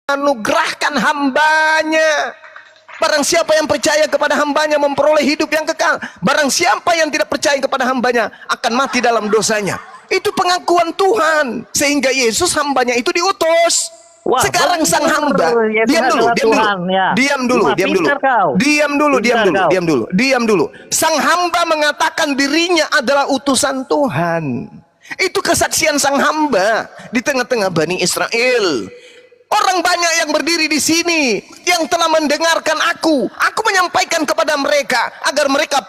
anugerahkan hambanya. Barang siapa yang percaya kepada hambanya memperoleh hidup yang kekal. Barang siapa yang tidak percaya kepada hambanya akan mati dalam dosanya. Itu pengakuan Tuhan. Sehingga Yesus hambanya itu diutus. Wah, sekarang bener. sang hamba, Yesus diam dulu, adalah diam dulu, Tuhan, ya. diam dulu, Cuma diam dulu, pintar kau. diam dulu, diam Pintar dulu, kau. diam dulu, diam dulu. Sang hamba mengatakan dirinya adalah utusan Tuhan. Itu kesaksian sang hamba di tengah-tengah Bani Israel. Orang banyak yang berdiri di sini yang telah mendengarkan aku. Aku menyampaikan kepada mereka agar mereka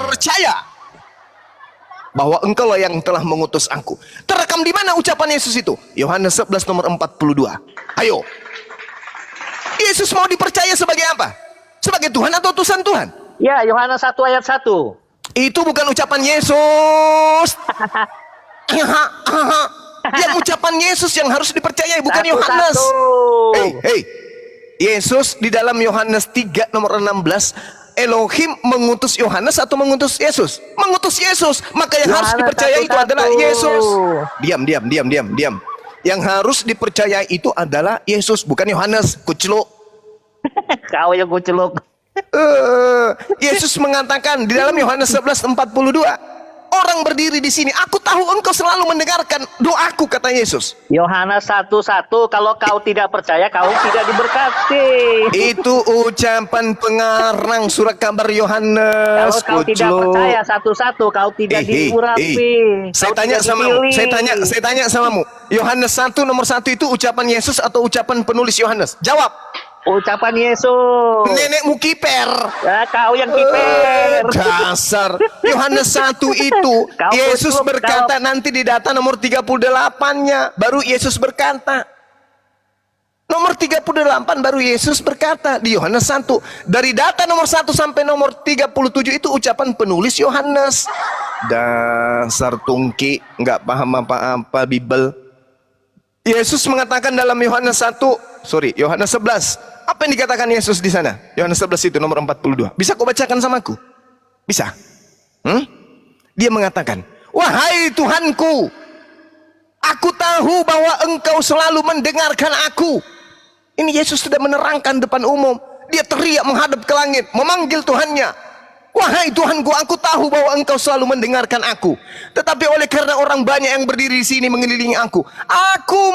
percaya bahwa engkaulah yang telah mengutus aku. Terekam di mana ucapan Yesus itu? Yohanes 11 nomor 42. Ayo. Yesus mau dipercaya sebagai apa? Sebagai Tuhan atau utusan Tuhan? Ya, Yohanes 1 ayat 1. Itu bukan ucapan Yesus. Yang ucapan Yesus yang harus dipercayai, bukan Yohanes. Hei, Yesus di dalam Yohanes 3 nomor 16, Elohim mengutus Yohanes atau mengutus Yesus? Mengutus Yesus. Maka yang harus dipercaya itu adalah Yesus. Diam. Yang harus dipercayai itu adalah Yesus, bukan Yohanes. Kuceluk. Kau yang kuceluk. Yesus mengatakan di dalam Yohanes 11:42, orang berdiri di sini, aku tahu engkau selalu mendengarkan doaku, kata Yesus. Yohanes 1:1, kalau kau tidak percaya, kau tidak diberkati. Itu ucapan pengarang surat kabar Yohanes. Kalau kau tidak percaya 1:1, kau tidak diurapi. Saya tanya samamu, Yohanes 1 nomor 1 itu ucapan Yesus atau ucapan penulis Yohanes? Jawab. Ucapan Yesus. Nenekmu kiper. Ya, kau yang kiper. Dasar. Yohanes 1 itu Yesus berkata nanti di data nomor 38-nya baru Yesus berkata. Nomor 38 baru Yesus berkata di Yohanes 1. Dari data nomor 1 sampai nomor 37 itu ucapan penulis Yohanes. Dasar tungki, nggak paham apa-apa Bible. Yesus mengatakan dalam Yohanes 11. Apa yang dikatakan Yesus di sana? Yohanes 11 itu nomor 42. Bisa kau bacakan sama aku? Bisa? Dia mengatakan, wahai Tuhanku, aku tahu bahwa engkau selalu mendengarkan aku. Ini Yesus sudah menerangkan depan umum. Dia teriak menghadap ke langit, memanggil Tuhannya. Wahai Tuhanku, aku tahu bahwa engkau selalu mendengarkan aku. Tetapi oleh karena orang banyak yang berdiri di sini mengelilingi aku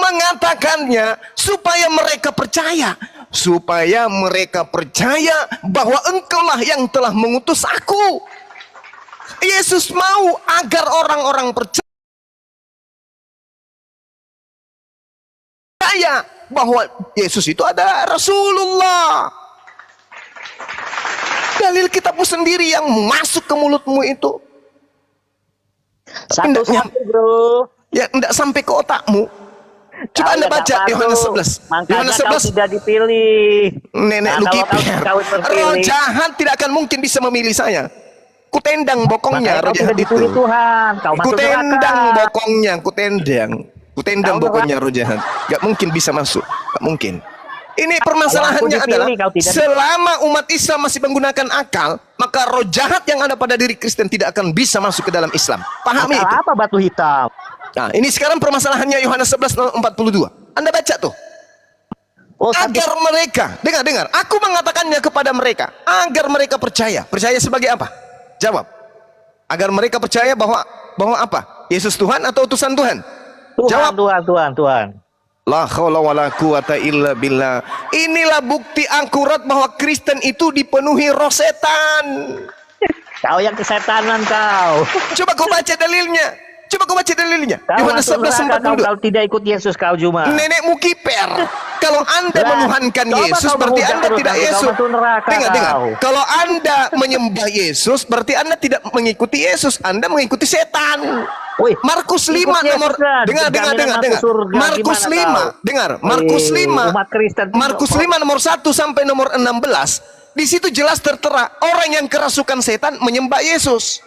mengatakannya supaya mereka percaya. Supaya mereka percaya bahwa engkaulah yang telah mengutus aku. Yesus mau agar orang-orang percaya bahwa Yesus itu adalah Rasulullah. Dalil kitabmu sendiri yang masuk ke mulutmu itu. Satu-satu, bro. Ya, tidak sampai ke otakmu. Coba Anda baca Yohanes 11. Yohanes 11 tidak dipilih. Nenek lu kiper. Roh jahat tidak akan mungkin bisa memilih saya. Kutendang bokongnya roh jahat itu. Kutendang bokongnya, kutendang bokongnya roh jahat. Gak mungkin bisa masuk, gak mungkin. Ini permasalahannya adalah selama umat Islam masih menggunakan akal, maka roh jahat yang ada pada diri Kristen tidak akan bisa masuk ke dalam Islam. Pahami itu? Apa batu hitam? Nah, ini sekarang permasalahannya Yohanes 11:42. Anda baca tuh. Agar mereka, dengar, aku mengatakannya kepada mereka, agar mereka percaya. Percaya sebagai apa? Jawab. Agar mereka percaya bahwa apa? Yesus Tuhan atau utusan Tuhan? Jawab. Tuhan. La haula wala quwata illa billah. Inilah bukti akurat bahwa Kristen itu dipenuhi roh setan. Kau yang kesetanan kau. Coba kau baca dalilnya. Yohanes 11:42. Kau tidak ikut Yesus kau cuma. Nenekmu kiper. Kalau Anda menuhankan Yesus berarti Anda tidak Yesus. Dengar. Kalau Anda menyembah Yesus berarti Anda tidak mengikuti Yesus. Anda mengikuti setan. Markus 5 nomor dengar. Markus 5 nomor 1 sampai nomor 16. Di situ jelas tertera orang yang kerasukan setan menyembah Yesus.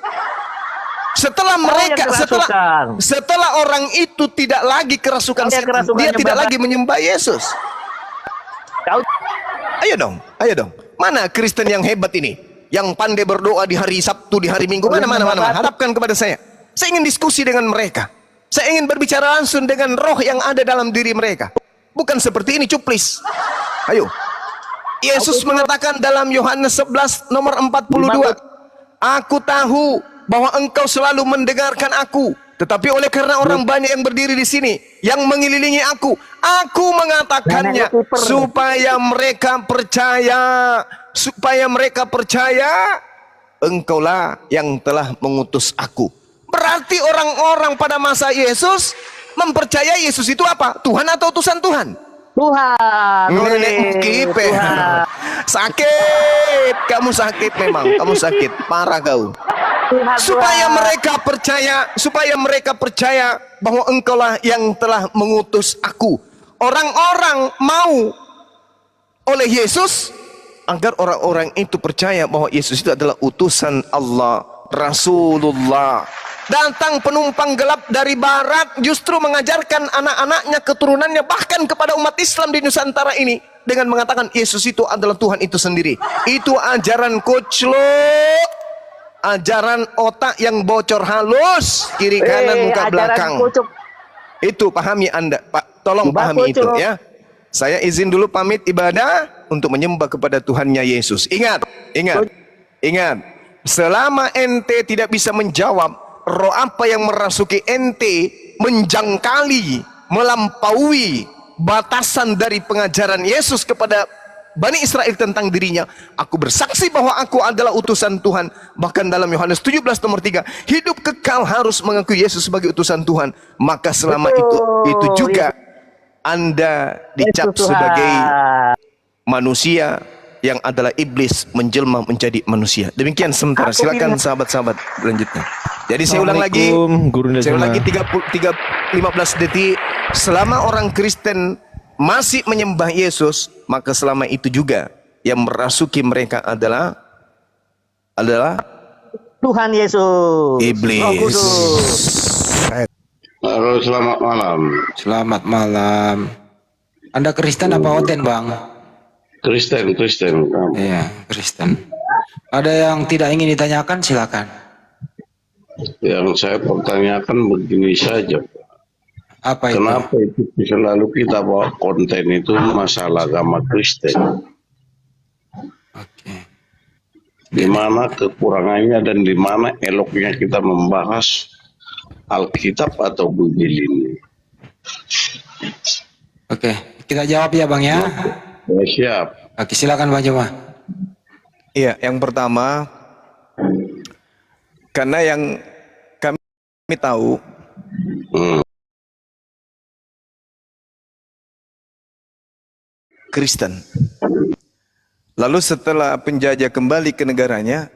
Setelah orang itu tidak lagi kerasukan setan, dia tidak lagi menyembah Yesus. Ayo dong. Mana Kristen yang hebat ini? Yang pandai berdoa di hari Sabtu, di hari Minggu? Mana? Hadapkan kepada saya. Saya ingin diskusi dengan mereka. Saya ingin berbicara langsung dengan roh yang ada dalam diri mereka. Bukan seperti ini, cuplis. Ayo. Yesus mengatakan dalam Yohanes 11 nomor 42, aku tahu bahwa engkau selalu mendengarkan aku, tetapi oleh karena orang banyak yang berdiri di sini, yang mengelilingi aku mengatakannya supaya mereka percaya engkaulah yang telah mengutus aku. Berarti orang-orang pada masa Yesus mempercayai Yesus itu apa? Tuhan atau utusan Tuhan? Tuhan. Nenek kipe. Sakit, kamu sakit memang, kamu sakit, parah kau. Supaya mereka percaya bahwa engkaulah yang telah mengutus aku. Orang-orang mau oleh Yesus agar orang-orang itu percaya bahwa Yesus itu adalah utusan Allah, Rasulullah. Datang penumpang gelap dari barat justru mengajarkan anak-anaknya, keturunannya, bahkan kepada umat Islam di Nusantara ini dengan mengatakan Yesus itu adalah Tuhan itu sendiri. Itu ajaran koclok, ajaran otak yang bocor halus, kiri kanan muka belakang. Itu pahami Anda, Pak. Tolong pahami itu ya. Saya izin dulu pamit ibadah untuk menyembah kepada Tuhannya Yesus. Ingat. Selama ente tidak bisa menjawab roh apa yang merasuki ente, menjangkali, melampaui batasan dari pengajaran Yesus kepada Bani Israel tentang dirinya, aku bersaksi bahwa aku adalah utusan Tuhan. Bahkan dalam Yohanes 17 nomor 3, hidup kekal harus mengakui Yesus sebagai utusan Tuhan. Maka selama itu juga Anda dicap sebagai manusia yang adalah iblis menjelma menjadi manusia. Demikian sementara. Silakan sahabat-sahabat lanjutnya. Jadi saya ulang lagi, 15 detik. Selama orang Kristen masih menyembah Yesus, maka selama itu juga yang merasuki mereka adalah Tuhan Yesus, iblis. Roh Kudus. Halo, selamat malam. Selamat malam. Anda Kristen apa Oten, Bang? Kristen. Iya, Kristen. Ada yang tidak ingin ditanyakan, silakan. Yang saya pertanyakan begini saja. Apa itu? Kenapa itu selalu kita bawa konten itu masalah agama Kristen? Oke. Di mana kekurangannya dan di mana eloknya kita membahas Alkitab atau Injil ini? Oke, kita jawab ya, Bang ya. Ya, siap. Oke, silakan Bang Joma. Iya, yang pertama, karena yang kami tahu Kristen. Lalu setelah penjajah kembali ke negaranya,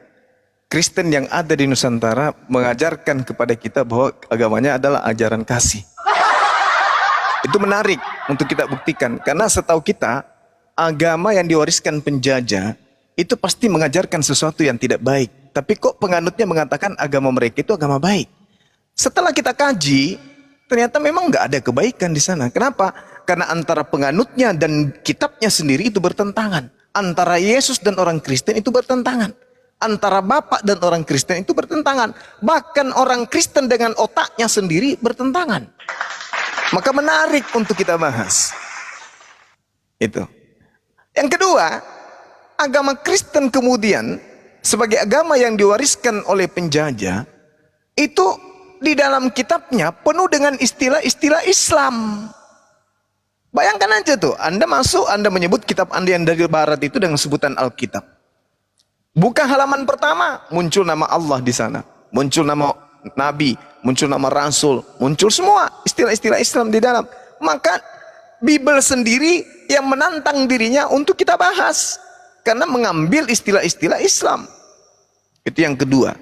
Kristen yang ada di Nusantara mengajarkan kepada kita bahwa agamanya adalah ajaran kasih. Itu menarik untuk kita buktikan, karena setahu kita agama yang diwariskan penjajah itu pasti mengajarkan sesuatu yang tidak baik. Tapi kok penganutnya mengatakan agama mereka itu agama baik? Setelah kita kaji, ternyata memang nggak ada kebaikan di sana. Kenapa? Karena antara penganutnya dan kitabnya sendiri itu bertentangan. Antara Yesus dan orang Kristen itu bertentangan. Antara Bapak dan orang Kristen itu bertentangan. Bahkan orang Kristen dengan otaknya sendiri bertentangan. Maka menarik untuk kita bahas. Itu. Yang kedua, agama Kristen kemudian sebagai agama yang diwariskan oleh penjajah, itu di dalam kitabnya penuh dengan istilah-istilah Islam. Bayangkan aja tuh, Anda masuk, Anda menyebut kitab Anda yang dari barat itu dengan sebutan Alkitab. Buka halaman pertama, muncul nama Allah di sana, muncul nama Nabi, muncul nama Rasul, muncul semua istilah-istilah Islam di dalam. Maka Bible sendiri yang menantang dirinya untuk kita bahas, karena mengambil istilah-istilah Islam. Itu yang kedua.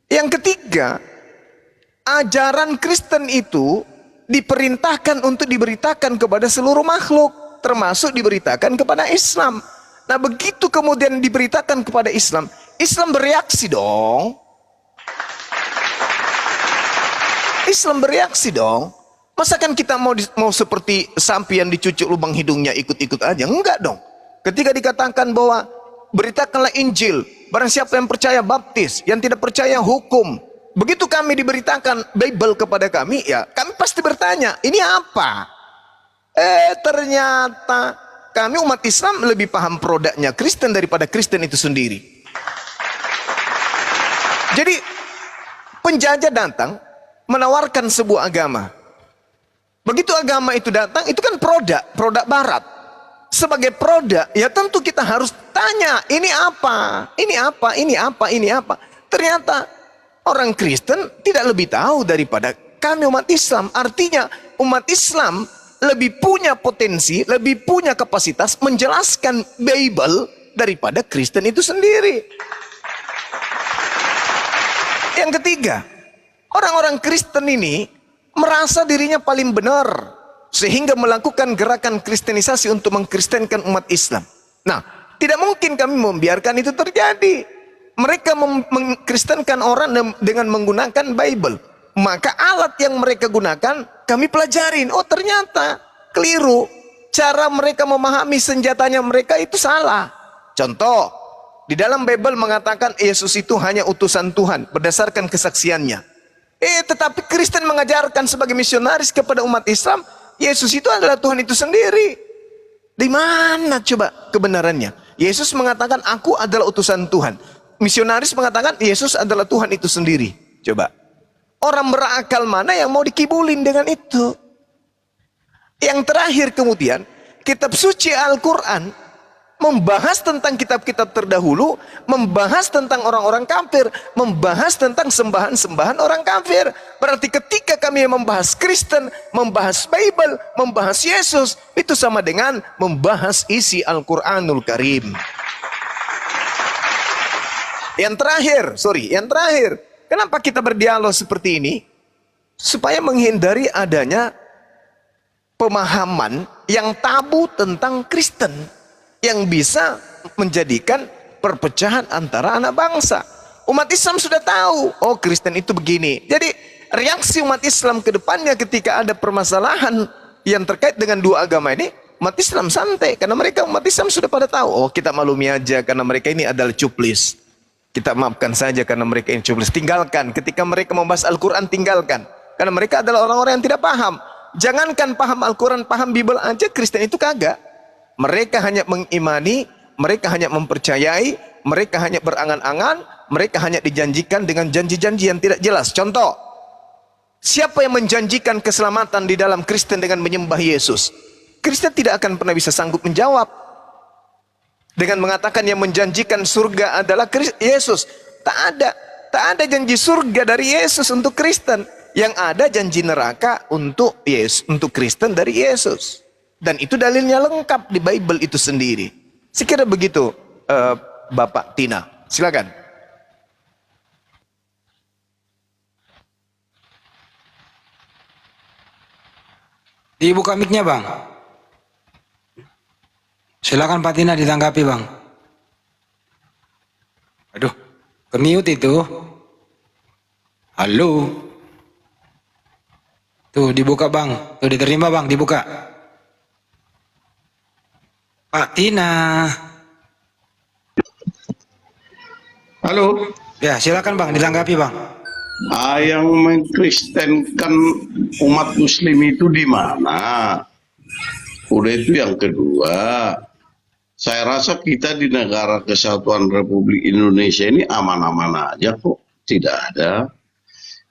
Yang ketiga, ajaran Kristen itu diperintahkan untuk diberitakan kepada seluruh makhluk, termasuk diberitakan kepada Islam. Nah, begitu kemudian diberitakan kepada Islam, Islam bereaksi dong. Islam bereaksi dong. Masakan kita mau seperti sapi yang dicucuk lubang hidungnya ikut-ikut aja? Enggak dong. Ketika dikatakan bahwa beritakanlah Injil, barang siapa yang percaya baptis, yang tidak percaya hukum. Begitu kami diberitakan Bible kepada kami, ya kami pasti bertanya, ini apa? Ternyata kami umat Islam lebih paham produknya Kristen daripada Kristen itu sendiri. Jadi penjajah datang menawarkan sebuah agama. Begitu agama itu datang, itu kan produk barat. Sebagai produk, ya tentu kita harus tanya, ini apa? Ini apa? Ini apa? Ini apa? Ternyata orang Kristen tidak lebih tahu daripada kami umat Islam. Artinya umat Islam lebih punya potensi, lebih punya kapasitas menjelaskan Bible daripada Kristen itu sendiri. Yang ketiga, orang-orang Kristen ini merasa dirinya paling benar, sehingga melakukan gerakan kristenisasi untuk mengkristenkan umat Islam. Nah, tidak mungkin kami membiarkan itu terjadi. Mereka mengkristenkan orang dengan menggunakan Bible. Maka alat yang mereka gunakan kami pelajarin. Oh, ternyata keliru. Cara mereka memahami senjatanya mereka itu salah. Contoh, di dalam Bible mengatakan Yesus itu hanya utusan Tuhan berdasarkan kesaksiannya. Tetapi Kristen mengajarkan sebagai misionaris kepada umat Islam, Yesus itu adalah Tuhan itu sendiri. Di mana coba kebenarannya? Yesus mengatakan aku adalah utusan Tuhan. Misionaris mengatakan Yesus adalah Tuhan itu sendiri. Coba. Orang berakal mana yang mau dikibulin dengan itu? Yang terakhir kemudian, kitab suci Al-Quran membahas tentang kitab-kitab terdahulu, membahas tentang orang-orang kafir, membahas tentang sembahan-sembahan orang kafir. Berarti ketika kami membahas Kristen, membahas Bible, membahas Yesus, itu sama dengan membahas isi Al-Quranul Karim. Yang terakhir, kenapa kita berdialog seperti ini? Supaya menghindari adanya pemahaman yang tabu tentang Kristen, yang bisa menjadikan perpecahan antara anak bangsa. Umat Islam sudah tahu, oh Kristen itu begini. Jadi reaksi umat Islam ke depannya ketika ada permasalahan yang terkait dengan dua agama ini, umat Islam santai. Karena umat Islam sudah pada tahu, oh kita maklumi aja karena mereka ini adalah cuplis. Kita maafkan saja karena mereka ini cuplis. Tinggalkan, ketika mereka membahas Al-Quran tinggalkan. Karena mereka adalah orang-orang yang tidak paham. Jangankan paham Al-Quran, paham Bible aja, Kristen itu kagak. Mereka hanya mengimani, mereka hanya mempercayai, mereka hanya berangan-angan, mereka hanya dijanjikan dengan janji-janji yang tidak jelas. Contoh, siapa yang menjanjikan keselamatan di dalam Kristen dengan menyembah Yesus? Kristen tidak akan pernah bisa sanggup menjawab. Dengan mengatakan yang menjanjikan surga adalah Yesus. Tak ada janji surga dari Yesus untuk Kristen. Yang ada janji neraka untuk Kristen dari Yesus. Dan itu dalilnya lengkap di Bible itu sendiri. Sekira begitu, Bapak Tina. Silakan. Dibuka mic-nya, Bang. Silakan Pak Tina ditanggapi, Bang. Aduh, ke-mute itu. Halo. Tuh dibuka, Bang. Tuh diterima, Bang, dibuka. Pak Tina. Halo. Ya, silakan Bang, ditanggapi, Bang. Yang mengkristenkan umat Muslim itu di mana? Udah itu yang kedua. Saya rasa kita di negara Kesatuan Republik Indonesia ini aman-aman aja kok. Tidak ada.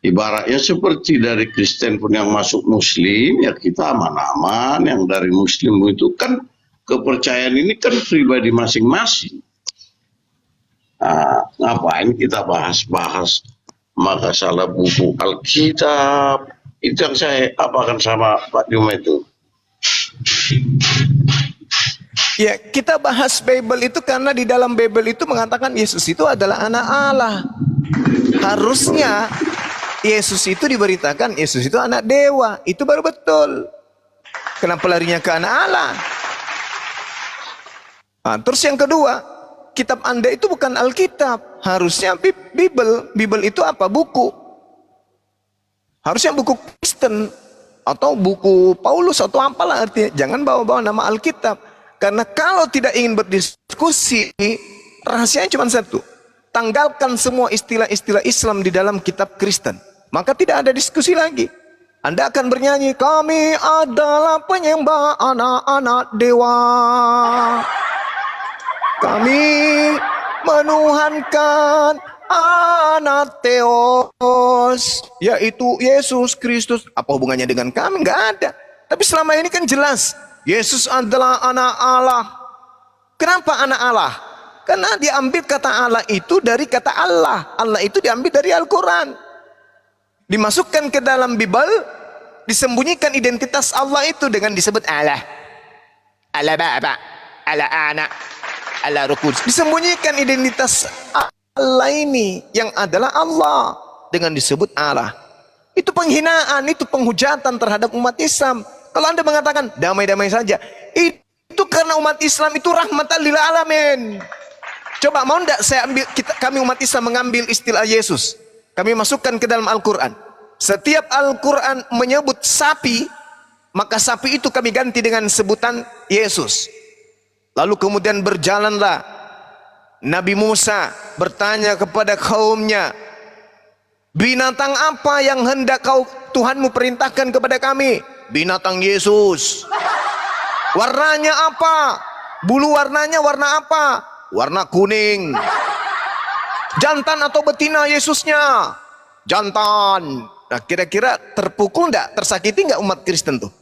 Ibaratnya seperti dari Kristen pun yang masuk Muslim, ya kita aman-aman. Yang dari Muslim itu kan kepercayaan ini kan pribadi masing-masing. Nah, ngapain kita bahas-bahas masalah buku Alkitab? Itu yang saya apakan sama Pak Juma itu. Ya, kita bahas Bible itu karena di dalam Bible itu mengatakan Yesus itu adalah anak Allah. Harusnya Yesus itu diberitakan Yesus itu anak dewa. Itu baru betul. Kenapa larinya ke anak Allah? Nah, terus yang kedua, kitab Anda itu bukan Alkitab. Harusnya Bible. Bible itu apa? Buku. Harusnya buku Kristen. Atau buku Paulus atau apalah artinya. Jangan bawa-bawa nama Alkitab. Karena kalau tidak ingin berdiskusi, rahasianya cuma satu. tanggalkan semua istilah-istilah Islam di dalam kitab Kristen. Maka tidak ada diskusi lagi. Anda akan bernyanyi, kami adalah penyembah anak-anak dewa. Kami menuhankan anak Theos, yaitu Yesus Kristus. Apa hubungannya dengan kami? Nggak ada. Tapi selama ini kan jelas, Yesus adalah anak Allah. Kenapa anak Allah? Karena diambil kata Allah itu dari kata Allah. Allah itu diambil dari Al-Quran. Dimasukkan ke dalam Bible, disembunyikan identitas Allah itu dengan disebut Allah. Allah Bapa, Allah Anak, Allah Roh Kudus. Disembunyikan identitas Allah ini yang adalah Allah dengan disebut Allah. Itu penghinaan, itu penghujatan terhadap umat Islam. Kalau Anda mengatakan damai-damai saja, itu karena umat Islam itu rahmatan lil alamin. Coba mau enggak kami umat Islam mengambil istilah Yesus, kami masukkan ke dalam Al-Quran. Setiap Al-Quran menyebut sapi, maka sapi itu kami ganti dengan sebutan Yesus. Lalu kemudian berjalanlah Nabi Musa bertanya kepada kaumnya, binatang apa yang hendak Tuhanmu perintahkan kepada kami? Binatang Yesus. Warnanya apa? Bulu warnanya warna apa? Warna kuning. Jantan atau betina Yesusnya? Jantan. Nah, kira-kira terpukul enggak, tersakiti enggak umat Kristen tuh?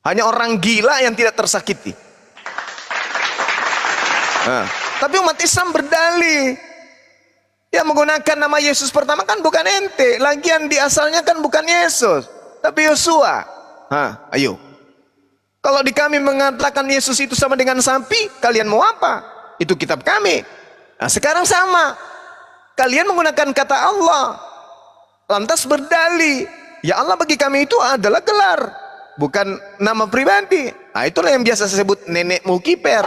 Hanya orang gila yang tidak tersakiti. Nah, tapi umat Islam berdalih, ya menggunakan nama Yesus pertama kan bukan ente, lagian di asalnya kan bukan Yesus, tapi Yosua. Ayo. Kalau di kami mengatakan Yesus itu sama dengan sapi, kalian mau apa? Itu kitab kami. Nah, sekarang sama. Kalian menggunakan kata Allah, lantas berdalih, ya Allah bagi kami itu adalah gelar, bukan nama pribadi. Nah, itulah yang biasa saya sebut nenek mulkiper.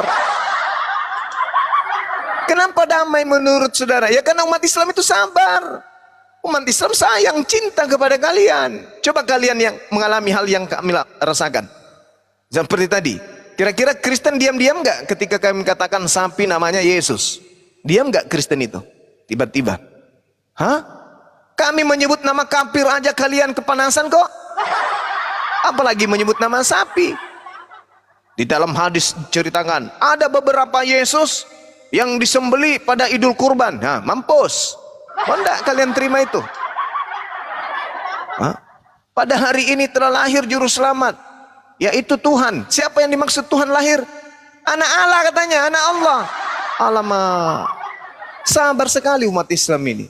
Kenapa damai menurut saudara? Ya karena umat Islam itu sabar. Umat Islam sayang, cinta kepada kalian. Coba kalian yang mengalami hal yang kami rasakan. Seperti tadi, kira-kira Kristen diam-diam nggak ketika kami katakan sapi namanya Yesus? Diam nggak Kristen itu? Tiba-tiba, kami menyebut nama kafir aja kalian kepanasan kok. Apalagi menyebut nama sapi. Di dalam hadis ceritakan, ada beberapa Yesus yang disembeli pada Idul Kurban. Nah, mampus. Mau enggak kalian terima itu? Pada hari ini telah lahir juru selamat, yaitu Tuhan. Siapa yang dimaksud Tuhan lahir? Anak Allah katanya, anak Allah. Alamak, sabar sekali umat Islam ini.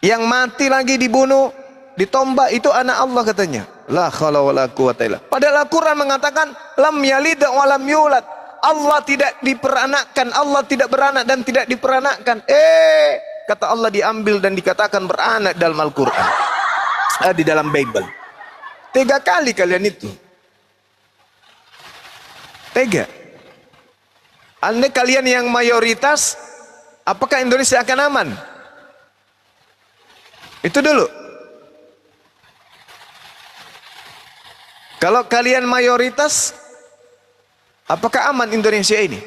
Yang mati lagi dibunuh, ditombak, itu anak Allah katanya. La khala wala quwata illa. Padahal Al-Quran mengatakan lam yalid wa lam yulad. Allah tidak diperanakkan, Allah tidak beranak dan tidak diperanakkan. Kata Allah diambil dan dikatakan beranak dalam Al-Quran, di dalam Bible. Tega kali kalian itu. Tega. Andai kalian yang mayoritas, apakah Indonesia akan aman? Itu dulu. Kalau kalian mayoritas, apakah aman Indonesia ini?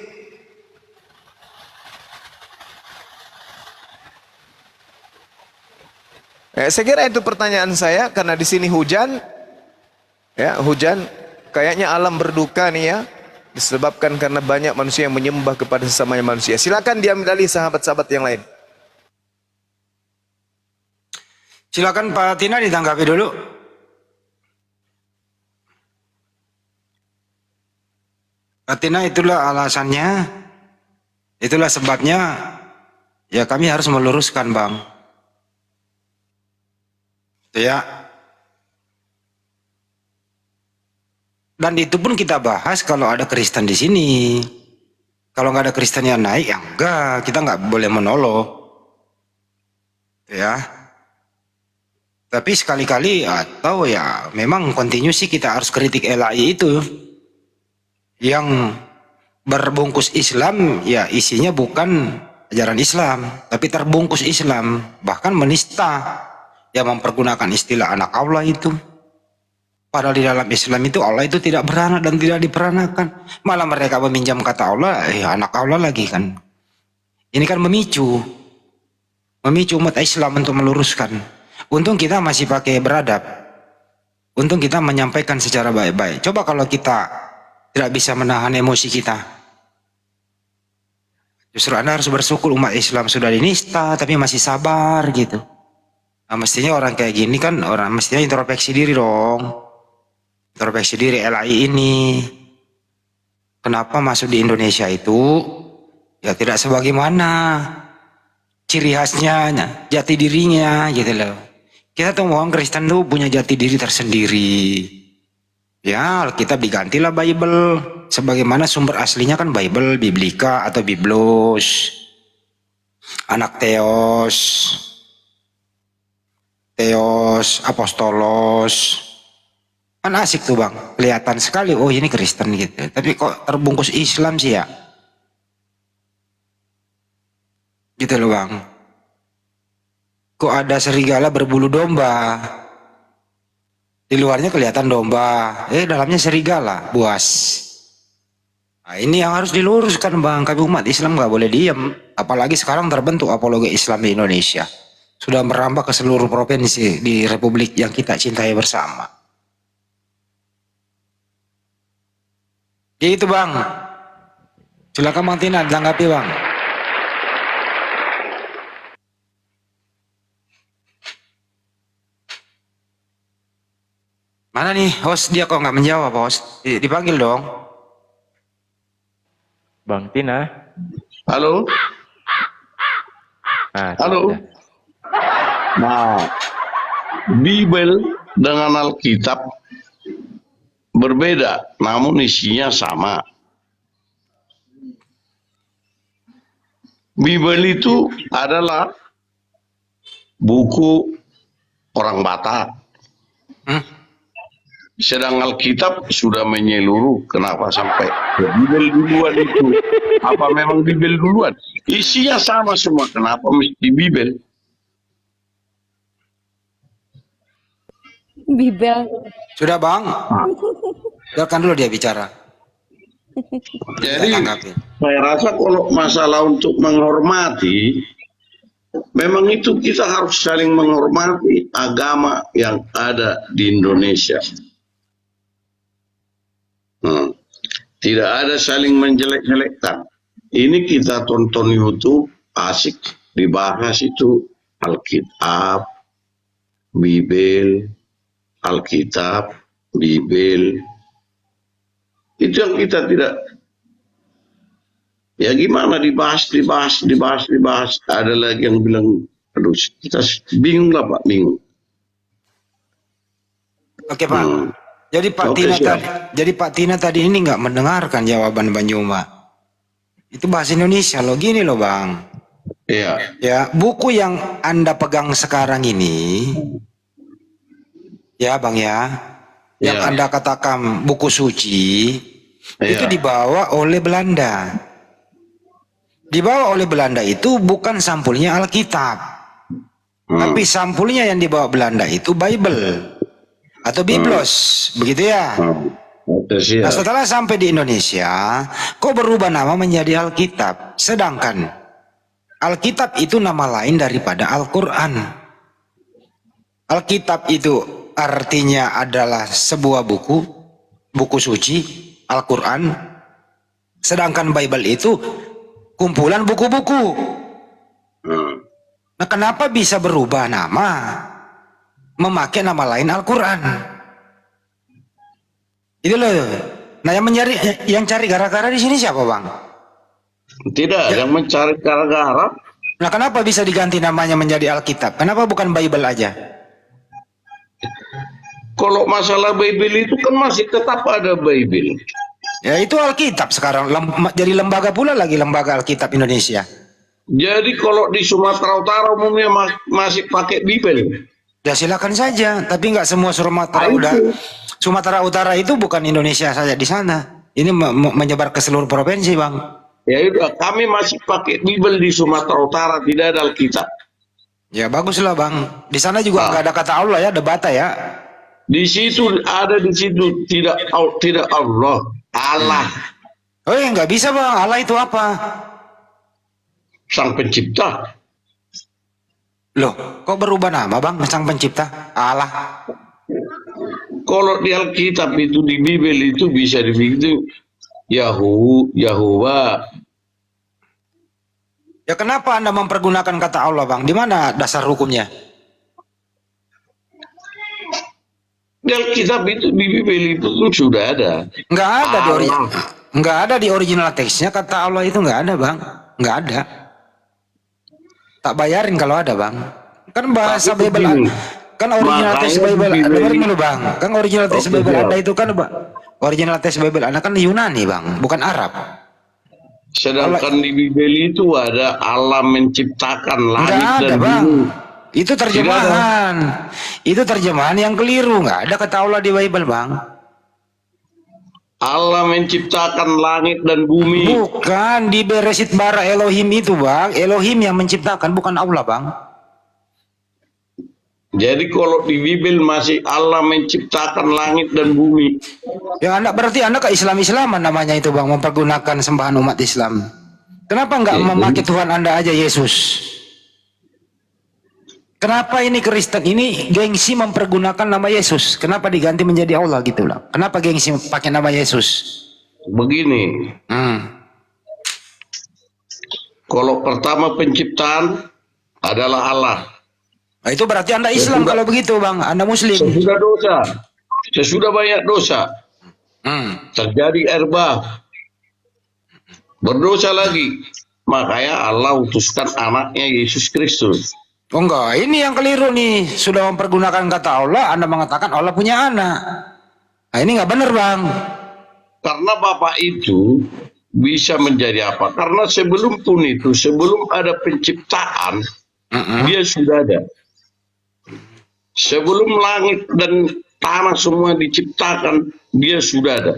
Saya kira itu pertanyaan saya, karena di sini hujan, ya hujan, kayaknya alam berduka nih ya, disebabkan karena banyak manusia yang menyembah kepada sesamanya manusia. Silakan diambil alih sahabat-sahabat yang lain. Silakan Pak Tina ditanggapi dulu. Pak Tina, itulah alasannya, itulah sebabnya, ya kami harus meluruskan Bang. Ya. Dan itu pun kita bahas kalau ada Kristen di sini. Kalau nggak ada Kristen yang naik, ya enggak, kita nggak boleh menolong. Ya. Tapi sekali-kali atau ya memang kontinu sih kita harus kritik LAI itu. Yang berbungkus Islam, ya isinya bukan ajaran Islam, tapi terbungkus Islam, bahkan menista, yang mempergunakan istilah anak Allah itu. Padahal di dalam Islam itu Allah itu tidak beranak dan tidak diperanakan. Malah mereka meminjam kata Allah, anak Allah lagi kan. Ini kan memicu umat Islam untuk meluruskan. Untung kita masih pakai beradab. Untung kita menyampaikan secara baik-baik. Coba kalau kita tidak bisa menahan emosi kita. Justru Anda harus bersyukur umat Islam sudah dinista tapi masih sabar gitu. Nah, mestinya orang kayak gini kan orang mestinya introspeksi diri dong. Introspeksi diri LAI ini. Kenapa masuk di Indonesia itu ya tidak sebagaimana ciri khasnya, jati dirinya gitu loh. Kita tuh orang Kristen tuh punya jati diri tersendiri. Ya, Alkitab digantilah Bible. Sebagaimana sumber aslinya kan Bible, Biblika atau Biblos. Anak Theos, Apostolos. Kan asik tuh bang, kelihatan sekali, oh ini Kristen gitu. Tapi kok terbungkus Islam sih ya? Gitu loh bang. Kok ada serigala berbulu domba? Di luarnya kelihatan domba, dalamnya serigala, buas. Nah, ini yang harus diluruskan bang. Kami umat Islam nggak boleh diem. Apalagi sekarang terbentuk apologi Islam di Indonesia. Sudah merambah ke seluruh provinsi di Republik yang kita cintai bersama. Gitu bang. Silakan Bang Tina ditanggapi bang. Mana nih host, dia kok nggak menjawab host? Dipanggil dong. Bang Tina. Halo. Nah, Halo. sudah. Nah, Bible dengan Alkitab berbeda, namun isinya sama. Bible itu adalah buku orang Batak. Sedang Alkitab sudah menyeluruh. Kenapa sampai Bible duluan itu? Apa memang Bible duluan? Isinya sama semua. Kenapa mesti Bible? Bibel. Sudah bang. Biarkan dulu dia bicara. Jadi Kita tanggapi. saya rasa kalau masalah untuk menghormati, memang itu kita harus saling menghormati agama yang ada di Indonesia. Tidak ada saling menjelek-jelekkan. Ini kita tonton YouTube, asik dibahas itu Alkitab, Bible, Alkitab, Bible. Itu yang kita tidak. Ya gimana dibahas. Ada lagi yang bilang, aduh kita bingung lah Pak, bingung. Oke Pak. Jadi Pak Oke, Tina siap. tadi, jadi Pak Tina tadi ini nggak mendengarkan jawaban Bang Juma. Itu bahasa Indonesia loh, gini loh Bang. Iya. Ya, buku yang Anda pegang sekarang ini, ya Bang ya, yang Iya. Anda katakan buku suci, itu Iya. dibawa oleh Belanda. Dibawa oleh Belanda itu bukan sampulnya Alkitab. Tapi sampulnya yang dibawa Belanda itu Bible atau Biblos, begitu ya. Oke, siap. Nah, setelah sampai di Indonesia, kok berubah nama menjadi Alkitab? Sedangkan Alkitab itu nama lain daripada Al-Quran. Alkitab itu artinya adalah sebuah buku suci, Al-Quran. Sedangkan Bible itu kumpulan buku-buku. Nah, kenapa bisa berubah nama? Memakai nama lain Al-Quran. Itu loh. Nah, yang cari gara-gara di sini siapa, Bang? Tidak, yang mencari gara-gara. Nah, kenapa bisa diganti namanya menjadi Alkitab? Kenapa bukan Bible aja? Kalau masalah Bible itu kan masih tetap ada Bible. Ya, itu Alkitab sekarang. Jadi lembaga pula lagi, lembaga Alkitab Indonesia. Jadi kalau di Sumatera Utara umumnya masih pakai Bible. Ya silakan saja, tapi nggak semua Sumatera Utara itu bukan Indonesia saja di sana. Ini menyebar ke seluruh provinsi, Bang. Ya udah, kami masih pakai Bible di Sumatera Utara, tidak ada Alkitab. Ya baguslah, Bang. Di sana juga nggak ada kata Allah ya, ada bata ya. Di situ ada, di situ tidak Allah. Allah. Oh ya nggak bisa, Bang. Allah itu apa? Sang Pencipta. Loh, kok berubah nama Bang, Sang Pencipta? Allah. Kalau di Alkitab itu, di Bibel itu bisa dibikin Yahuwah. Ya kenapa Anda mempergunakan kata Allah Bang? Di mana dasar hukumnya? Di Alkitab itu, di Bibel itu sudah ada. Nggak ada di original teksnya kata Allah itu, nggak ada Bang. Nggak ada. Tak bayarin kalau ada Bang. Kan bahasa Tapi Bible begini, kan original makanya teks Bible di Bibel- dengerin dulu Bang. Kan original teks Oke, Bible siap. Anda itu kan original teks Bible Anda kan Yunani Bang, bukan Arab. Sedangkan di Bibel itu ada Allah menciptakan langit Nggak ada dan Bang. bumi. Itu terjemahan. Itu terjemahan yang keliru. Nggak ada kata Allah di Bible Bang. Allah menciptakan langit dan bumi. Bukan di Beresit bara Elohim itu Bang. Elohim yang menciptakan, bukan Allah Bang. Jadi kalau di Bibel masih Allah menciptakan langit dan bumi. Ya berarti Anda ke Islam-Islaman namanya itu Bang, mempergunakan sembahan umat Islam. Kenapa nggak memakai Tuhan Anda aja Yesus? Kenapa ini Kristen ini gengsi mempergunakan nama Yesus? Kenapa diganti menjadi Allah gitu lah? Kenapa gengsi pakai nama Yesus? Begini, kalau pertama penciptaan adalah Allah. Nah, itu berarti Anda Islam kalau begitu Bang, Anda Muslim. Sesudah banyak dosa, terjadi air bah, berdosa lagi. Makanya Allah utuskan anaknya Yesus Kristus. Oh enggak, ini yang keliru nih. Sudah mempergunakan kata Allah, Anda mengatakan Allah punya anak. Nah ini nggak benar Bang. Karena Bapak itu bisa menjadi apa? Karena sebelum pun itu, sebelum ada penciptaan, dia sudah ada. Sebelum langit dan tanah semua diciptakan, dia sudah ada.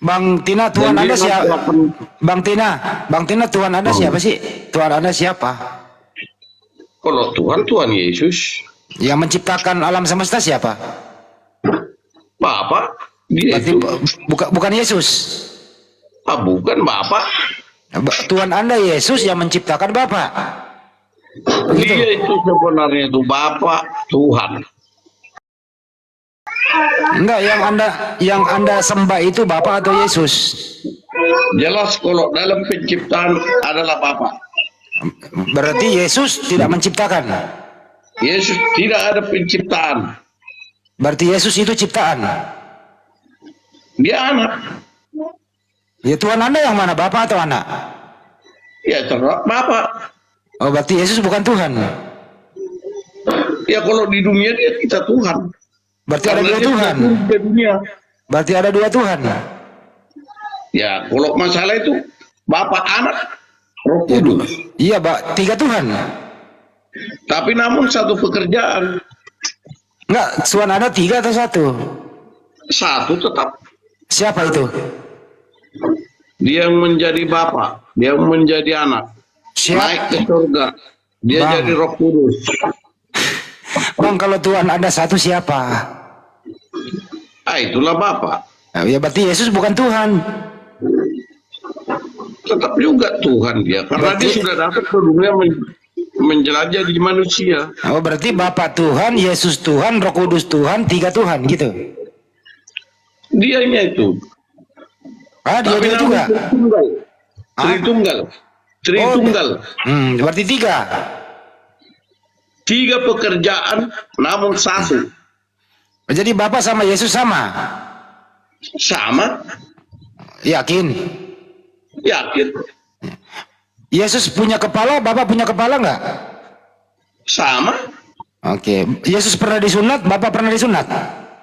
Bang Tina, Tuhan Dan Anda dia siapa? melakukan- Bang Tina, Tuhan Anda siapa sih? Tuhan Anda siapa? Kalau Tuhan Yesus, Yang menciptakan alam semesta siapa? Bapak, dia Berarti itu. bukan Yesus. Bukan Bapak. Tuhan Anda Yesus yang menciptakan Bapak. Begitu. Dia itu sebenarnya itu Bapak Tuhan. Enggak, yang Anda sembah itu Bapak atau Yesus? Jelas kalau dalam penciptaan adalah Bapak. Berarti Yesus tidak menciptakan. Yesus tidak ada penciptaan. Berarti Yesus itu ciptaan. Dia anak. Ya Tuhan Anda yang mana, Bapak atau anak? Ya terhadap Bapak. Oh, berarti Yesus bukan Tuhan. Ya kalau di dunia dia kita Tuhan. Berarti ada Karena dua dia Tuhan. turun ke dunia. Berarti ada dua Tuhan. Ya kalau masalah itu Bapak, Anak, Roh Kudus. Iya, Pak, tiga Tuhan. Tapi namun satu pekerjaan. Enggak, Tuhan ada tiga atau satu? Satu tetap. Siapa itu? Dia yang menjadi Bapak. Dia yang menjadi Anak. Naik ke surga. Dia Bang. jadi Roh Kudus. Bang, kalau Tuhan ada satu siapa? Itulah Bapak. Nah, ya berarti Yesus bukan Tuhan. Tetap juga Tuhan dia. Karena Berarti- dia sudah datang ke dunia menjelajah di manusia. Oh, berarti Bapak Tuhan, Yesus Tuhan, Roh Kudus Tuhan, tiga Tuhan gitu. Dianya itu. Ah, dia Tapi juga. namun Tritunggal. Tritunggal. Tritunggal. Berarti tiga. Tiga pekerjaan namun satu. Jadi Bapak sama Yesus sama. Sama. Yakin? Yakin. Yesus punya kepala, Bapak punya kepala nggak? Sama. Oke. Yesus pernah disunat, Bapak pernah disunat?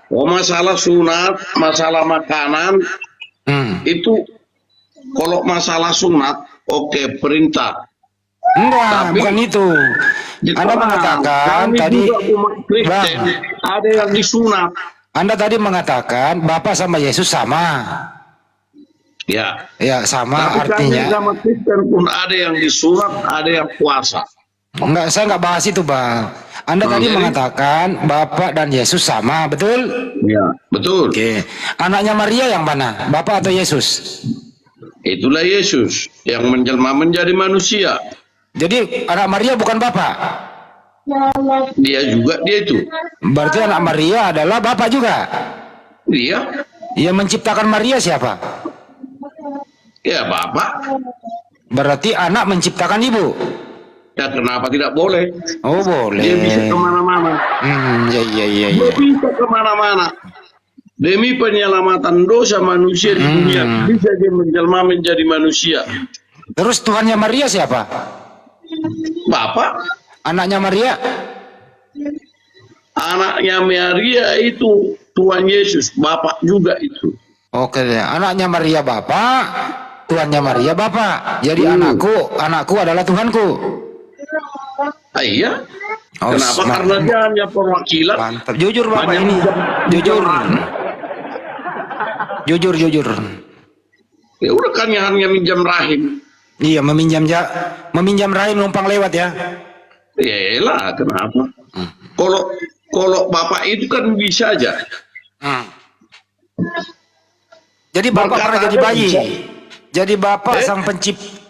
Oh, masalah sunat, masalah makanan, itu kalau masalah sunat, oke, perintah. Enggak, Tapi- bukan itu. Anda mengatakan kami tadi, juga umat Kristen, Bang, ada yang disunat. Anda tadi mengatakan Bapak sama Yesus sama. Ya. Ya, sama Tapi kami artinya. sama Kristen pun ada yang disunat, ada yang puasa. Enggak, saya enggak bahas itu, Bang. Anda tadi jadi- mengatakan Bapak dan Yesus sama, betul? Ya, betul. Oke. Anaknya Maria yang mana? Bapak atau Yesus? Itulah Yesus yang menjelma menjadi manusia. Jadi anak Maria bukan bapak. Dia itu. Berarti anak Maria adalah bapak juga. Iya. Yang menciptakan Maria siapa? Ya bapak. Berarti anak menciptakan ibu. Ya kenapa tidak boleh? Oh boleh. Dia bisa kemana-mana. Iya. Dia bisa kemana-mana. Demi penyelamatan dosa manusia di dunia, bisa dia menjelma menjadi manusia. Terus Tuhannya Maria siapa? Bapak. Anaknya Maria? Anaknya Maria itu Tuhan Yesus, Bapak juga itu. Oke, anaknya Maria bapak, Tuhannya Maria bapak. Jadi anakku adalah Tuhanku. Ah, iya. Oh, Kenapa? Karena dia hanya perwakilan. Mantap. Jujur bapak Banyak ini. Jujur. Ya udah kan hanya minjam rahim. Iya, meminjam rahim numpang lewat ya. Yaelah, kenapa? Kalau bapak itu kan bisa aja. Jadi bapak Berkata pernah jadi ada bayi. bisa. Jadi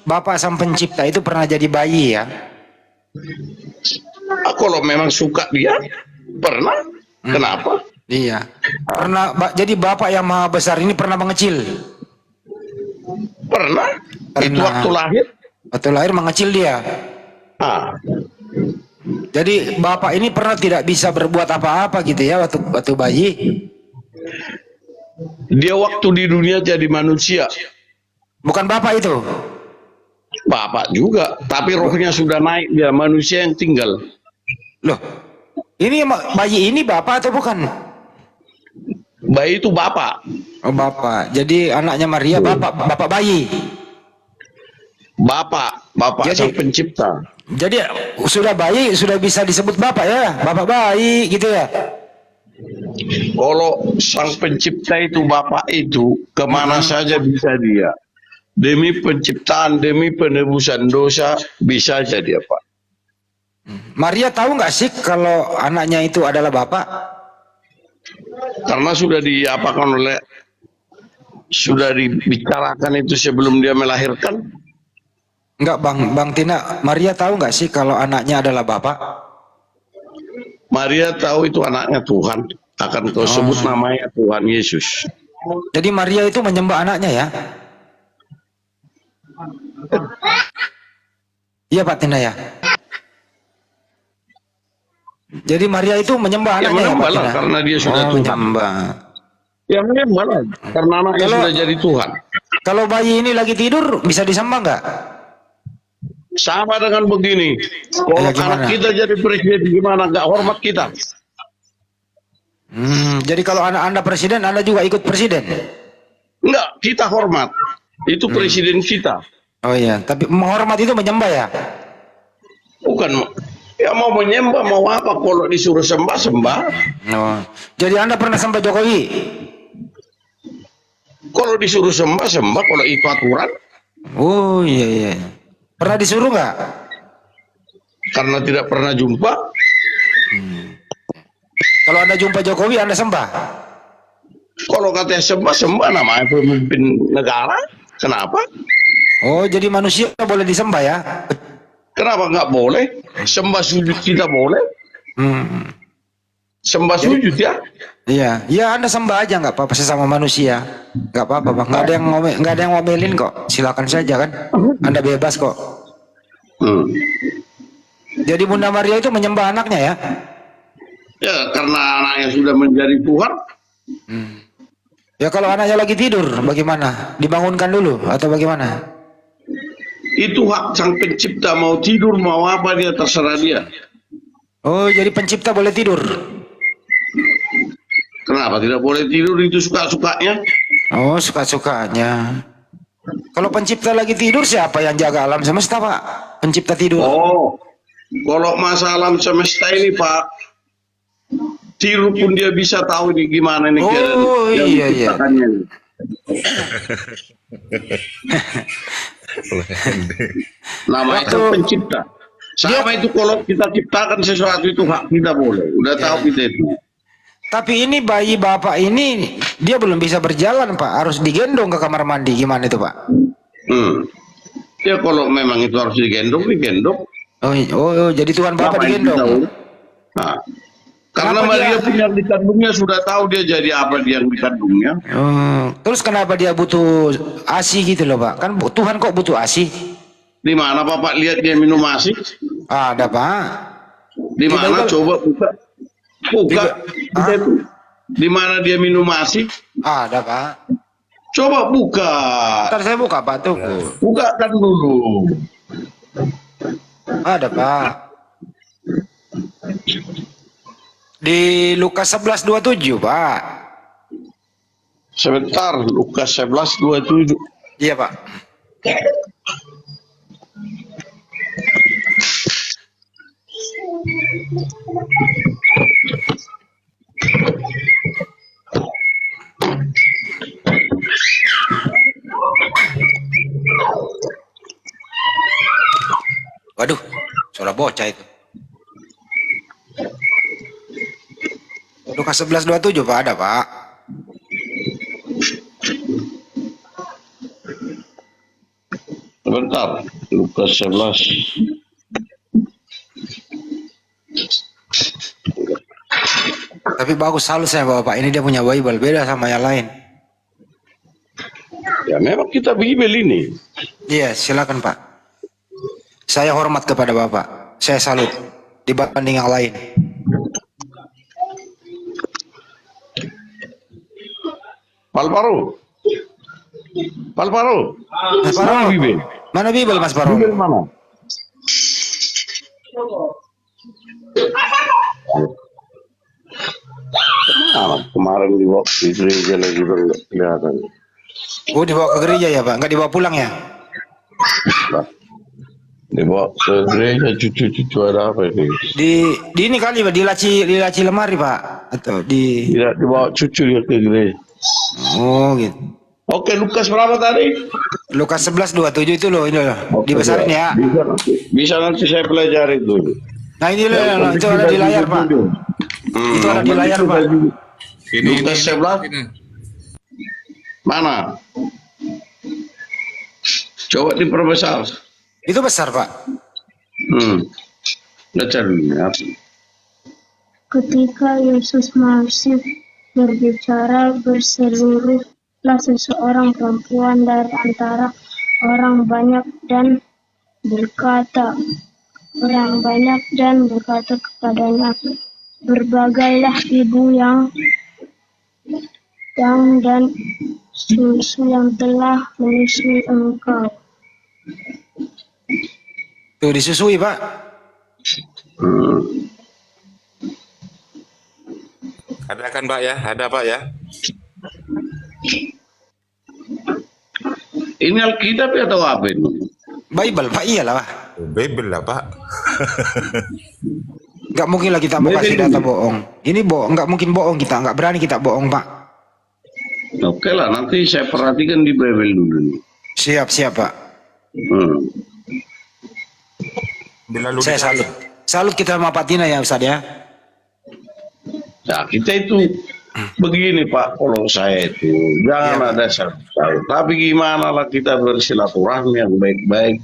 bapak sang pencipta itu pernah jadi bayi ya. Kalau memang suka dia, pernah. Kenapa? Iya. Jadi bapak yang maha besar ini pernah mengecil. Pernah. Itu waktu lahir. Waktu lahir mengecil dia. Ah, Jadi bapak ini pernah tidak bisa berbuat apa-apa gitu ya waktu bayi. dia waktu di dunia jadi manusia. Bukan bapak itu. Bapak juga, tapi rohnya sudah naik, dia manusia yang tinggal. Loh. Ini bayi ini bapak atau bukan? Bayi itu bapak. Oh bapak. Jadi anaknya Maria bapak bayi. Bapak Jadi- sang pencipta. Jadi sudah bayi sudah bisa disebut bapak ya, bapak bayi gitu ya. Kalau sang pencipta itu bapak itu, kemana saja bisa dia. Demi penciptaan, demi penebusan dosa, bisa aja dia Pak. Maria tahu nggak sih kalau anaknya itu adalah bapak? Karena sudah sudah dibicarakan itu sebelum dia melahirkan. Enggak Bang Tina, Maria tahu nggak sih kalau anaknya adalah bapak? Maria tahu itu anaknya Tuhan. Akan kau sebut namanya Tuhan Yesus. Jadi Maria itu menyembah anaknya ya? Iya Pak Tina ya. Jadi Maria itu menyembah Ya anaknya ya Pak menyembah lah, Tina? karena dia sudah Tuhan. Menyembah. Ya menyembah lah, karena anaknya sudah jadi Tuhan. Kalau bayi ini lagi tidur bisa disembah nggak? Sama dengan begini. Kalau Ya, gimana? anak kita jadi presiden gimana? Nggak hormat kita. Jadi kalau anak Anda presiden, Anda juga ikut presiden? Enggak, kita hormat. Itu presiden kita. Oh iya, tapi menghormat itu menyembah ya? Bukan, ya mau menyembah, mau apa. Kalau disuruh sembah. Oh. Jadi Anda pernah sembah Jokowi? Kalau disuruh sembah. Kalau itu aturan. Oh iya. Pernah disuruh nggak? Karena tidak pernah jumpa. Kalau Anda jumpa Jokowi, Anda sembah? Kalau katanya sembah namanya pemimpin negara. Kenapa? Oh, jadi manusia boleh disembah ya? Kenapa nggak boleh? Sembah sujud kita boleh. Sembah sujud ya. Iya, ya Anda sembah aja nggak apa-apa sesama manusia, nggak apa-apa Bang. Nggak ada yang ngomelin kok. Silakan saja kan, Anda bebas kok. Jadi Bunda Maria itu menyembah anaknya ya? Ya karena anaknya sudah menjadi Tuhan. Ya kalau anaknya lagi tidur, bagaimana? Dibangunkan dulu atau bagaimana? Itu hak sang pencipta, mau tidur mau apa dia terserah dia. Oh, jadi pencipta boleh tidur? Kenapa tidak boleh tidur? Itu suka-sukanya. Oh, suka-sukanya. Kalau pencipta lagi tidur, siapa yang jaga alam semesta Pak? Pencipta tidur. Oh, kalau masa alam semesta ini Pak, tidur pun dia bisa tahu nih gimana nih Oh, yang iya. diciptakannya. Namanya Waktu- sang pencipta. Sama itu kalau kita ciptakan sesuatu itu hak kita boleh. Udah tahu kita itu. Tapi ini bayi bapak ini dia belum bisa berjalan Pak, harus digendong ke kamar mandi. Gimana itu Pak? Ya kalau memang itu harus digendong, digendong. Jadi Tuhan Bapak Apa yang kita digendong. urus? Nah, karena Kenapa Maria dia- punya dikandungnya sudah tahu dia jadi apa dia yang dikandungnya. Terus kenapa dia butuh ASI gitu loh Pak? Kan Tuhan kok butuh ASI? Di mana Bapak lihat dia minum ASI? Ada Pak. Di mana? Bible. Coba buka. Buka. Kita itu. Di mana dia minum ASI? Ada Pak. Coba buka. Ntar saya buka Pak tuh. Bukakan dulu. Ada Pak. Di Lukas 11:27 Pak. Sebentar, Lukas 11:27. Iya Pak. Waduh, suara bocah itu. Lukas 11:27 Pak, ada Pak. Sebentar, Lukas 11. Tapi bagus, salut saya Bapak. Ini dia punya Bible, beda sama yang lain. Ya memang kita Bible ini. Iya, silakan Pak. Saya hormat kepada Bapak. Saya salut dibanding yang lain. Palparo. Palparo. Mas Mana Paro, Bible? mana Bible Mas Paro? Bible mana? Kemarin di waktu di gereja lagi baru nggak kelihatan. Oh, dibawa ke gereja ya Pak, nggak dibawa pulang ya? Nah, dibawa ke gereja cucu-cucu ada apa ini? Di ini kali Pak, di laci lemari Pak, atau di? Tidak dibawa cucu dia ke gereja. Oh gitu. Oke, Lukas berapa tadi? Lukas 11:27 itu loh, ini loh. Dibesarin ya. Bisa nanti saya pelajari dulu. Nah ini loh, itu ada di layar Pak. Itu ada di layar Pak. Lukas 11. Mana? Coba diperbesar. Itu besar Pak. Baca dulu ya. Ketika Yesus masih berbicara, berseluruhlah seseorang perempuan dari antara orang banyak dan berkata kepadanya, berbagailah ibu yang dan susu yang telah menyusui engkau. Tuh disusui Pak. Ada kan Pak ya? Ada Pak ya? Ini Alkitab atau apa ini? Bible Pak, iyalah Pak. Bible lah Pak. Nggak mungkin lah kita mau kasih data bohong. Ini bohong, nggak mungkin bohong kita, nggak berani kita bohong Pak. Oke lah, nanti saya perhatikan di Bible dulu. Siap Pak. Dilalu Saya salut kita sama Pak Tina ya Ustaz ya. Nah, kita itu begini Pak, kalau saya itu jangan ada salah. Tapi gimana lah kita bersilaturahmi yang baik-baik,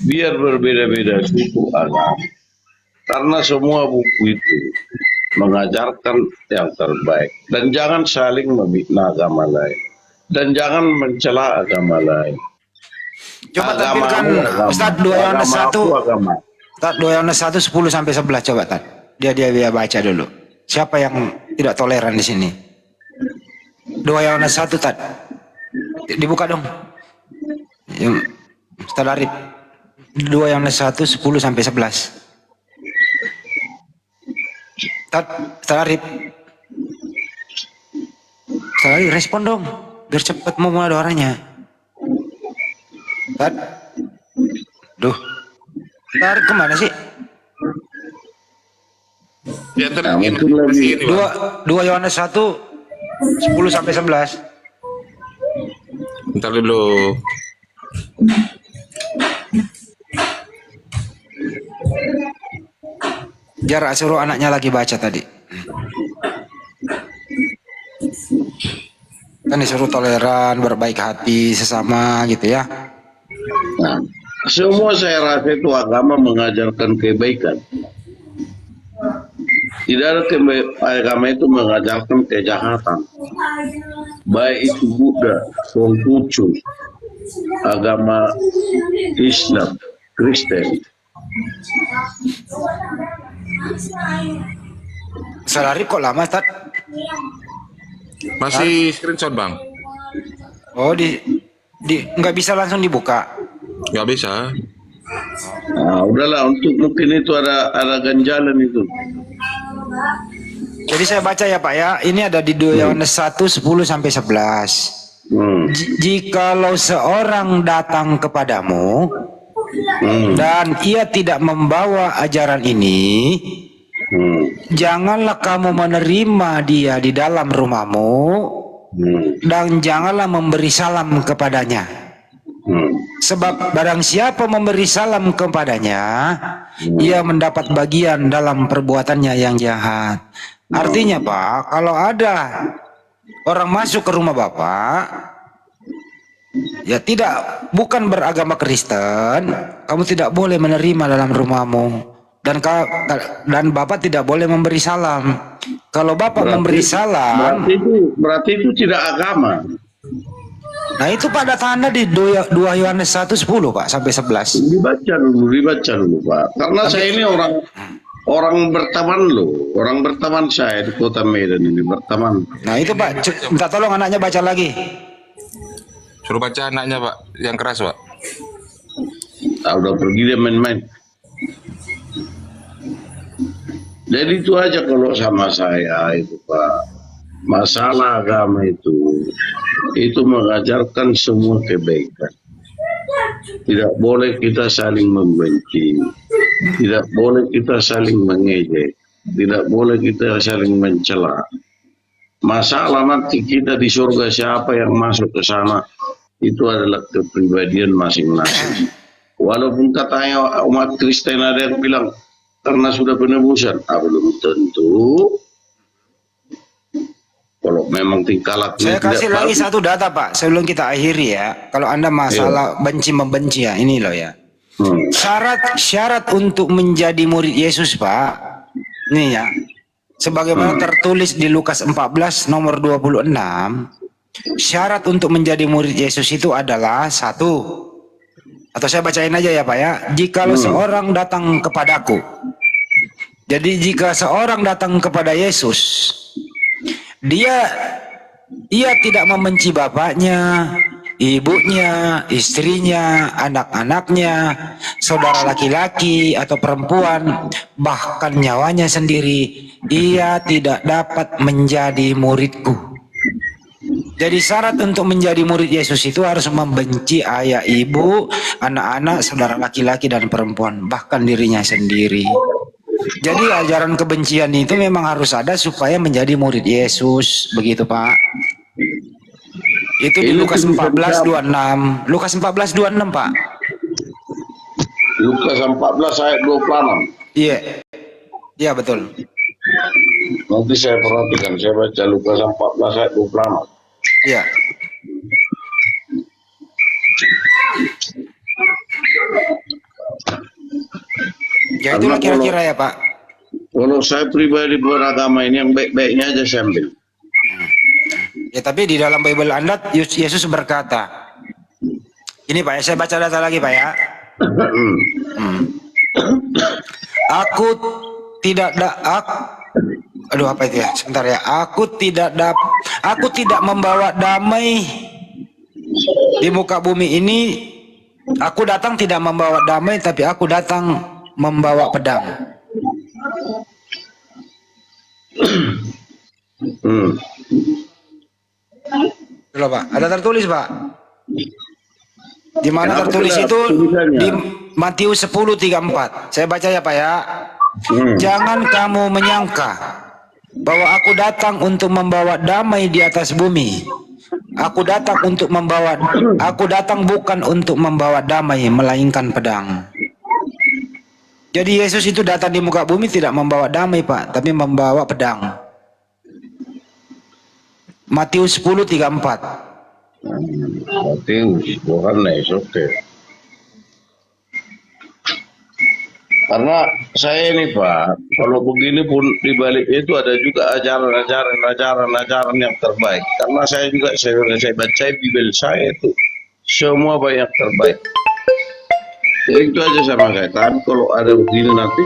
biar berbeda-beda suku agama. Karena semua buku itu mengajarkan yang terbaik, dan jangan saling memfitnah agama lain, dan jangan mencela agama lain. Coba Agama tampilkan agama. Ustaz 2 Yohanes Agama 1. aku agama. Ustaz 2 Yohanes 1 10-11 coba Tad. Dia baca dulu. Siapa yang tidak toleran di sini? 2 Yohanes 1 Tad. Dibuka dong. Ustaz Arif. 2 Yohanes 1 10-11. Tad, Ustaz Arif. Ustaz Arif respon dong. Biar cepat mau mulai orangnya. Tad. Duh. Tarik kemana sih? Ya Nah, terus mungkin lagi. ini Pak. 2 Yohanes 1 10-11. Bentar dulu. Jarak suruh anaknya lagi baca tadi. Kan disuruh toleran, berbaik hati sesama gitu ya. Nah, Semua saya rasa itu agama mengajarkan kebaikan. Tidak ada agama itu mengajarkan kejahatan. Baik itu Buddha, Konghucu, agama Islam, Kristen. Salari kok lama, Tat? Masih screenshot bang? Oh, nggak bisa langsung dibuka. Nggak bisa. Nah, udahlah, untuk mungkin itu ada ganjalan itu. Jadi saya baca ya Pak ya, ini ada di 2 Yohanes 1, 10 sampai 11. Jikalau seorang datang kepadamu dan ia tidak membawa ajaran ini, janganlah kamu menerima dia di dalam rumahmu dan janganlah memberi salam kepadanya. Sebab barang siapa memberi salam kepadanya, ia mendapat bagian dalam perbuatannya yang jahat. Artinya Pak, kalau ada orang masuk ke rumah Bapak, ya bukan beragama Kristen, kamu tidak boleh menerima dalam rumahmu. Dan Bapak tidak boleh memberi salam. Kalau Bapak memberi salam, berarti itu tidak agama. nah itu pada tanda di 2 Yohanes 1, 10 Pak sampai 11. Dibaca dulu Pak. Karena saya ini orang berteman loh, orang berteman saya di Kota Medan ini berteman. Nah itu Pak, minta tolong anaknya baca lagi. Suruh baca anaknya Pak, yang keras Pak. Udah pergi dia main-main. Jadi itu aja kalau sama saya itu Pak. Masalah agama itu mengajarkan semua kebaikan. Tidak boleh kita saling membenci, tidak boleh kita saling mengejek, tidak boleh kita saling mencela. Masalah nanti kita di surga siapa yang masuk ke sana itu adalah kepribadian masing-masing. Walaupun katanya umat Kristen ada yang bilang karena sudah penebusan, belum tentu. Kalau memang tingkah laku Saya kasih lagi satu data Pak sebelum kita akhiri ya. Kalau Anda masalah benci membenci ya, ini loh ya. Syarat untuk menjadi murid Yesus Pak, ini ya. Sebagaimana tertulis di Lukas 14 nomor 26, syarat untuk menjadi murid Yesus itu adalah 1. Atau saya bacain aja ya Pak ya. Jikalau seorang datang kepadaku. Jadi jika seorang datang kepada Yesus, ia tidak membenci bapaknya, ibunya, istrinya, anak-anaknya, saudara laki-laki atau perempuan, bahkan nyawanya sendiri, ia tidak dapat menjadi muridku. Jadi syarat untuk menjadi murid Yesus itu harus membenci ayah, ibu, anak-anak, saudara laki-laki dan perempuan, bahkan dirinya sendiri. Jadi ajaran kebencian itu memang harus ada supaya menjadi murid Yesus, begitu Pak. Itu di Lukas 14:26. Lukas 14:26 Pak. Lukas 14 ayat 26. Iya. Iya betul. Nanti saya perhatikan, saya baca Lukas 14 ayat 26. Iya. Ya itulah kira-kira ya Pak. Kalau saya pribadi beragama ini yang baik-baiknya aja saya ambil. Ya tapi di dalam Bible Anda Yesus berkata, ini Pak, saya baca data lagi Pak ya. Aku tidak aduh apa itu ya? Sebentar ya. Aku tidak membawa damai di muka bumi ini. Aku datang tidak membawa damai, tapi aku datang membawa pedang. Loh Pak, ada tertulis Pak. Di mana tertulis itu di Matius 10:34. Saya baca ya Pak ya. Jangan kamu menyangka bahwa aku datang untuk membawa damai di atas bumi. Aku datang bukan untuk membawa damai, melainkan pedang. Jadi Yesus itu datang di muka bumi tidak membawa damai Pak, tapi membawa pedang. Matius 10:34. Matius, bukan oke. Karena saya ini Pak, kalau begini pun di balik itu ada juga ajaran yang terbaik. Karena saya juga saya baca Bible saya itu semua banyak terbaik. Jadi itu aja sama kayak kan kalau ada begini nanti